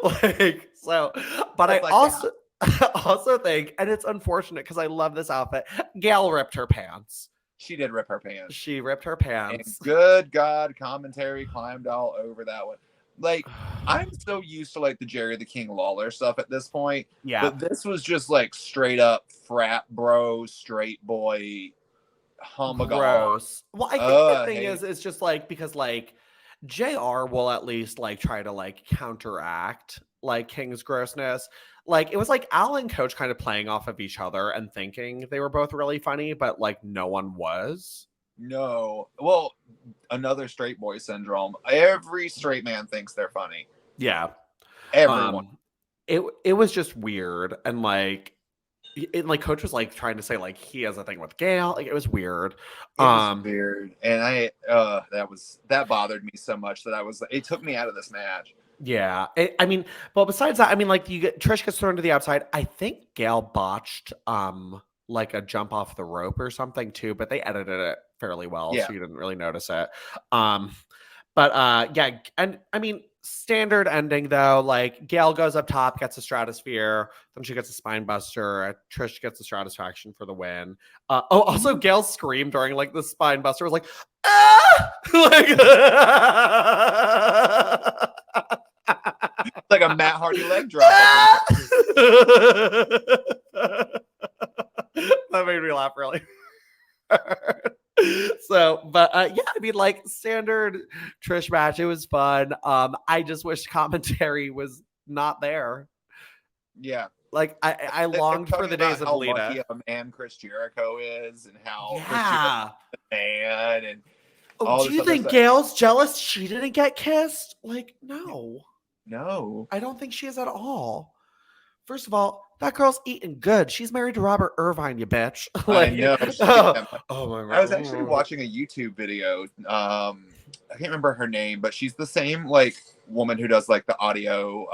like so, but I like also think, and it's unfortunate because I love this outfit, Gail ripped her pants. She did rip her pants. She ripped her pants. And good God, commentary climbed all over that one. Like, I'm so used to like the Jerry the King Lawler stuff at this point. Yeah. But this was just like straight up frat bro, straight boy, gross. Well, I think the thing is, it's just like, because like JR will at least like try to like counteract like King's grossness. Like it was like Al and Coach kind of playing off of each other and thinking they were both really funny, but like no one was. No. Well, another straight boy syndrome. Every straight man thinks they're funny. Yeah. Everyone. It was just weird, and like Coach was like trying to say like he has a thing with Gail. Like it was weird. It was weird, and that bothered me so much that it took me out of this match. Yeah, I mean, but besides that, I mean, like Trish gets thrown to the outside. I think Gail botched like a jump off the rope or something too, but they edited it fairly well, so you didn't really notice it. But yeah, and I mean, standard ending though, like Gail goes up top, gets a stratosphere, then she gets a spine buster. Trish gets the stratisfaction for the win. Also Gail's scream during like the spine buster was like, ah! Like a Matt Hardy leg drop. That made me laugh really. So, but yeah, I mean, like standard Trish match, it was fun. I just wish commentary was not there. Yeah, like I longed for the days of Lita. Lucky a man Chris Jericho is, and how Chris the man, and do you think Gail's jealous she didn't get kissed? Like, no, I don't think she is at all. First of all, that girl's eating good. She's married to Robert Irvine, you bitch. I Like, know. She get oh, that money. oh my I was actually god. watching a YouTube video. I can't remember her name, but she's the same like woman who does like the audio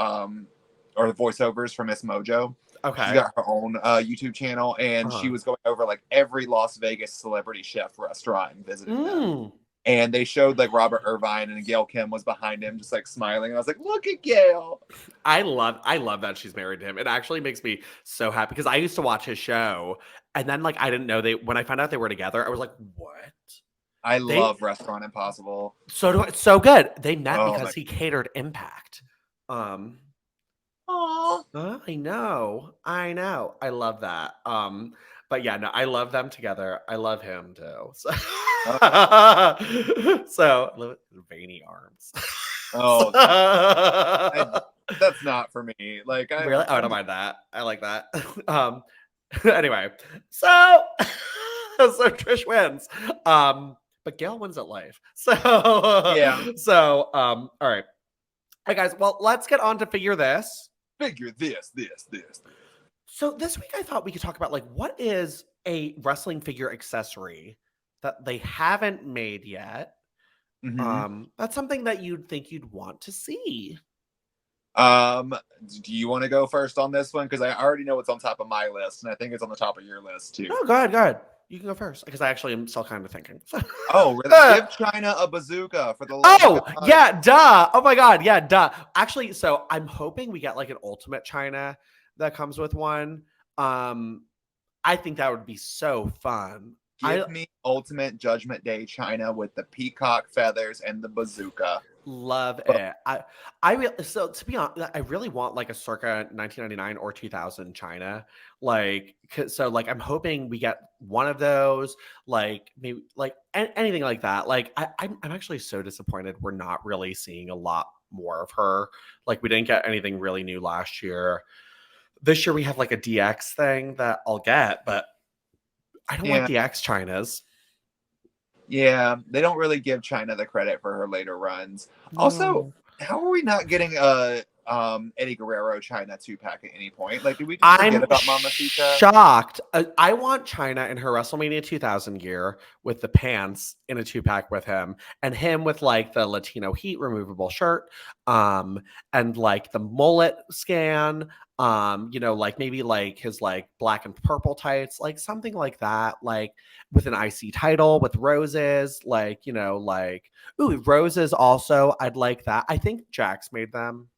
or the voiceovers for Miss Mojo. She's Okay. got her own YouTube channel, and she Uh-huh. was going over like every Las Vegas celebrity chef restaurant and visiting them. Mm. And they showed like Robert Irvine, and Gail Kim was behind him, just like smiling. And I was like, "Look at Gail." I love that she's married to him. It actually makes me so happy because I used to watch his show, and then like I didn't know when I found out they were together, I was like, what? I They love Restaurant Impossible. so do I, so good. They met Oh my. because he catered Impact. Um Aww. I know. I know. I love that. But yeah, no, I love them together. I love him too. So, so I love it. Veiny arms. Oh, So- that's not for me. Like really? Oh, I don't mind that. I like that. Anyway, so so Trish wins. But Gail wins at life. So Yeah. so all right. All right, guys. Well, let's get on to figure this. Figure this. So this week I thought we could talk about like what is a wrestling figure accessory that they haven't made yet. That's something that you'd think you'd want to see. Do you want to go first on this one? Because I already know what's on top of my list, and I think it's on the top of your list too. Oh, go ahead, go ahead. You can go first because I actually am still kind of thinking. Oh, really? Give China a bazooka for the love Oh, of God. yeah, duh. Oh my god, yeah, duh. Actually, so I'm hoping we get like an ultimate China that comes with one. I think that would be so fun. Give me Ultimate Judgment Day China with the peacock feathers and the bazooka. Love it. So to be honest, I really want like a circa 1999 or 2000 China. Like, so like I'm hoping we get one of those, like maybe like anything like that. Like I'm actually so disappointed we're not really seeing a lot more of her. Like we didn't get anything really new last year. This year we have like a DX thing that I'll get, but I don't like DX Chinas. Yeah, they don't really give China the credit for her later runs. No. Also, how are we not getting a Eddie Guerrero China 2-pack at any point? Like, did we just I'm forget about Mamacita? shocked. I want China in her WrestleMania 2000 gear with the pants in a 2-pack with him, and him with like the Latino Heat removable shirt, and like the mullet scan, like maybe like his like black and purple tights, like something like that, like with an IC title with roses, like like ooh, roses also. I'd like that. I think Jax made them,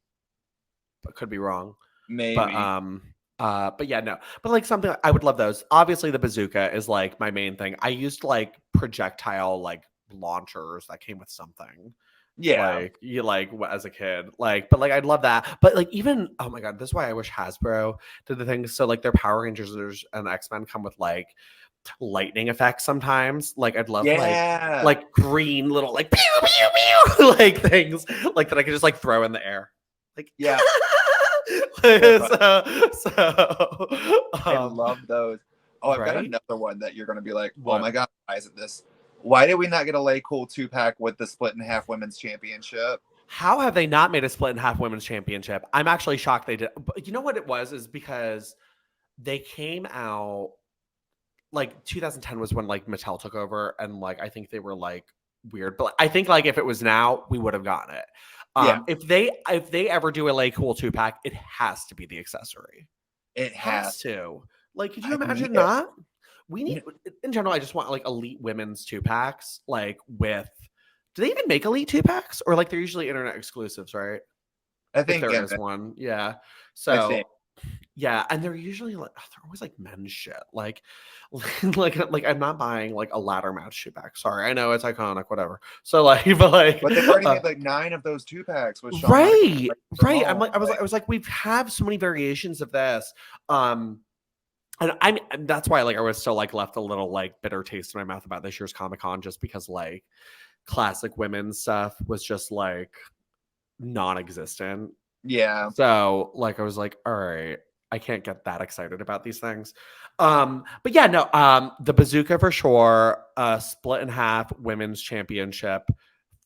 but could be wrong. Maybe. But yeah, no. But like something I would love those. Obviously, the bazooka is like my main thing. I used like projectile like launchers that came with something. Yeah. Like you like as a kid. Like, but like I'd love that. But like even oh my god, this is why I wish Hasbro did the thing. So like their Power Rangers and X-Men come with like lightning effects sometimes. Like I'd love like green little like pew pew pew like things like that I could just like throw in the air. Like Yeah. I love those. Oh, I've got another one that you're going to be like, oh my god, why is it this? Why did we not get a Lay Cool 2-pack with the split in half women's championship? How have they not made a split in half women's championship? I'm actually shocked they did. But you know what it was is because they came out like 2010 was when like Mattel took over, and like I think they were like weird, but I think like if it was now, we would have gotten it. If they ever do a Lay Cool 2-pack, it has to be the accessory. It has to. Like, could you imagine not? We need in general. I just want like elite women's 2-packs, like with. Do they even make elite 2-packs, or like they're usually internet exclusives, right? I think there is one, yeah. So yeah, and they're usually like they're always like men's shit, like I'm not buying like a ladder match 2-pack. Sorry, I know it's iconic, whatever. So like, but they've already made like 9 of those 2-packs with Shawn right. I'm like, I was like, we have so many variations of this, and that's why like I was still like left a little like bitter taste in my mouth about this year's Comic-Con, just because like classic women's stuff was just like non-existent. Yeah. So like I was like, all right, I can't get that excited about these things. But yeah, no, the bazooka for sure, split in half women's championship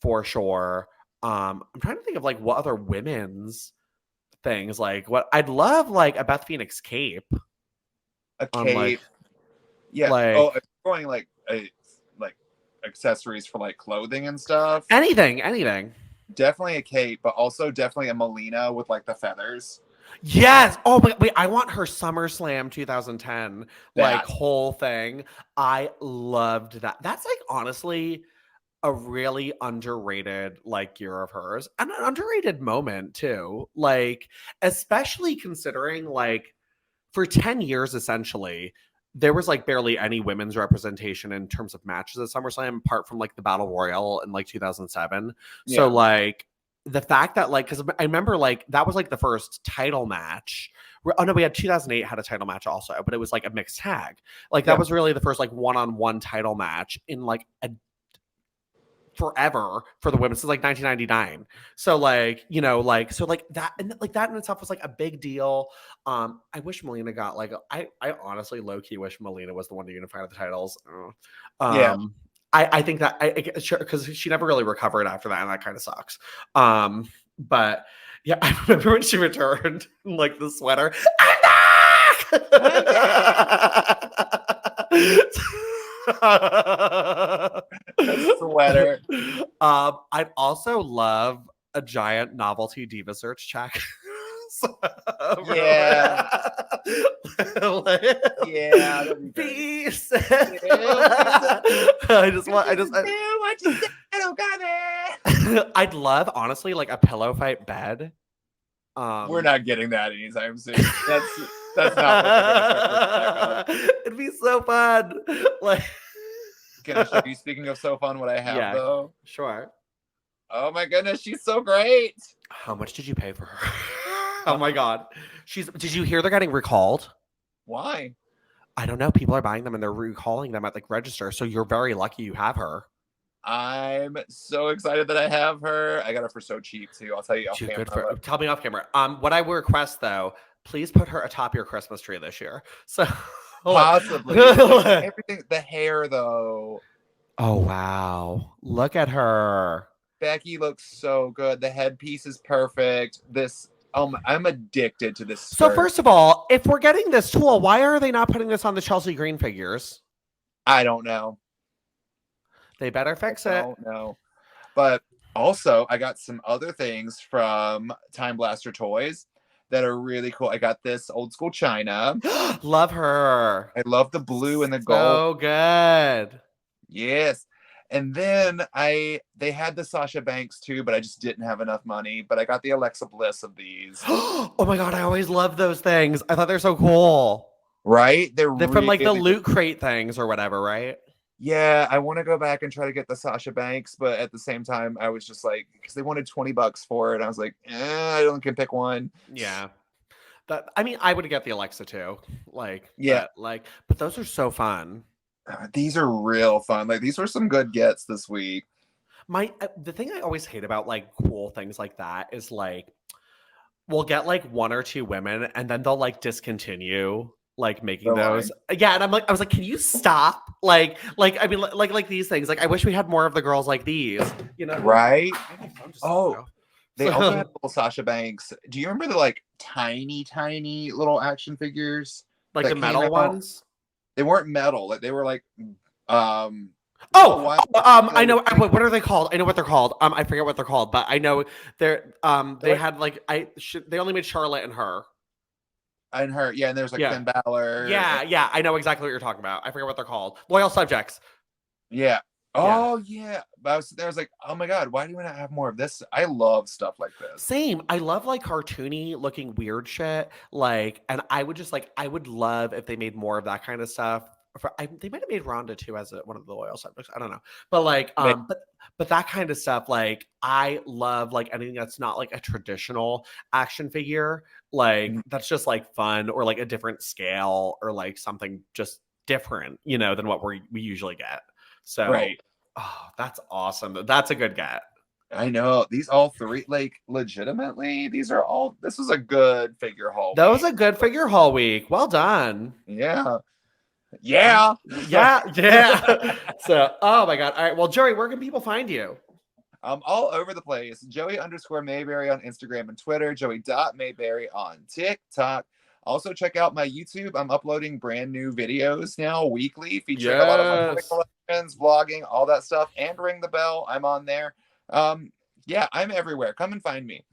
for sure. I'm trying to think of like what other women's things. Like what I'd love like a Beth Phoenix cape A on cape. Yeah. like Oh, it's going like accessories for like clothing and stuff. anything. Definitely a cape, but also definitely a Melina with like the feathers. Yes. Oh my wait, I want her SummerSlam 2010 like That. whole thing. I loved that. That's like honestly a really underrated like year of hers and an underrated moment too. Like especially considering like for 10 years essentially there was like barely any women's representation in terms of matches at SummerSlam apart from like the Battle Royal in like 2007. So Yeah. like the fact that like because I remember like that was like the first title match. Oh no, we had 2008 had a title match also, but it was like a mixed tag. Like that Yeah. was really the first like one-on-one title match in like a forever for the women since like 1999. So like, you know, like so like that and like that in itself was like a big deal. I wish Melina got like I honestly low key wish Melina was the one to unify the titles. Yeah. I think that because she never really recovered after that and that kind of sucks. But yeah, I remember when she returned like the sweater. I'm back! The sweater. I'd also love a giant novelty diva search check. Yeah. Yeah, that'd be great. Peace. Yeah. I just want. I just. What you said, oh, God, I'd love honestly like a pillow fight bed. we're not getting that anytime soon. That's not what we're gonna start. It'd be so fun. Like, Gonna show you. Speaking of so fun, what I have though. Sure. Oh my goodness, she's so great. How much did you pay for her? Oh my god. Did you hear they're getting recalled? Why? I don't know. People are buying them and they're recalling them at like register. So you're very lucky you have her. I'm so excited that I have her. I got her for so cheap too. I'll tell you off camera. Tell me off camera. What I would request though, please put her atop your Christmas tree this year. So possibly everything. The hair though. Oh wow. Look at her. Becky looks so good. The headpiece is perfect. I'm addicted to this skirt. So first of all, if we're getting this tool, why are they not putting this on the Chelsea Green figures? I don't know. They better fix it. I don't know. But also, I got some other things from Time Blaster Toys that are really cool. I got this old school China. Love her. I love the blue and the gold. So good. Yes. And then they had the Sasha Banks too, but I just didn't have enough money. But I got the Alexa Bliss of these. Oh my god, I always love those things. I thought they're so cool. Right? They're from like the Loot Crate things or whatever, right? Yeah, I want to go back and try to get the Sasha Banks, but at the same time, I was just like, because they wanted $20 for it. I was like, I don't can pick one. Yeah. I mean, I would get the Alexa too. Like, yeah, but those are so fun. These are real fun. Like, these were some good gets this week. The thing I always hate about like cool things like that is like we'll get like one or two women and then they'll like discontinue like making those. Yeah, and I was like, can you stop? Like I mean like these things. Like I wish we had more of the girls like these, you know? Right? Oh, they also had little Sasha Banks. Do you remember the like tiny little action figures? Like the metal ones? They weren't metal. Like they were like I know what are they called? I know what they're called. I forget what they're called, but I know they're they had like they only made Charlotte and her. And her, yeah, and there's like Finn Balor. Yeah, I know exactly what you're talking about. I forget what they're called. Loyal Subjects. Yeah. Oh yeah. But I was like, oh my god, why do we not have more of this? I love stuff like this. Same. I love like cartoony looking weird shit. Like, and I would love if they made more of that kind of stuff. They might have made Rhonda too as one of the Loyal Subjects. I don't know, but like, but that kind of stuff. Like, I love like anything that's not like a traditional action figure. Like that's just like fun or like a different scale or like something just different, you know, than what we usually get. So, right. Oh, that's awesome. That's a good get. I know these all three, like legitimately, this was a good figure haul. That was a good figure haul week. Well done. Yeah. So, oh my god. All right. Well, Joey, where can people find you? I'm all over the place. Joey_Mayberry on Instagram and Twitter. Joey.Mayberry on TikTok. Also, check out my YouTube. I'm uploading brand new videos now weekly, featuring a lot of my toy Yes. collections, vlogging, all that stuff, and Ring the Bell. I'm on there. Yeah, I'm everywhere. Come and find me.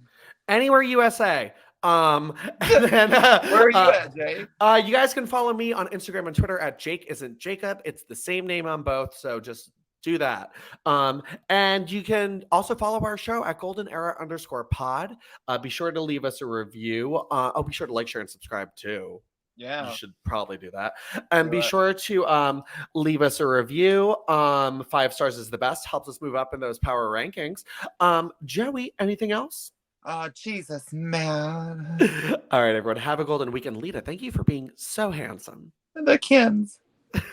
Anywhere USA. And then Where are you at, Jay? You guys can follow me on Instagram and Twitter at Jake Isn't Jacob. It's the same name on both, so just do that. And you can also follow our show at goldenera_pod. Be sure to leave us a review. Be sure to like, share, and subscribe too. Yeah. You should probably do that. And be sure to leave us a review. 5 stars is the best. Helps us move up in those power rankings. Joey, anything else? Oh, Jesus, man. All right, everyone. Have a golden weekend. Lita, thank you for being so handsome. The Kins.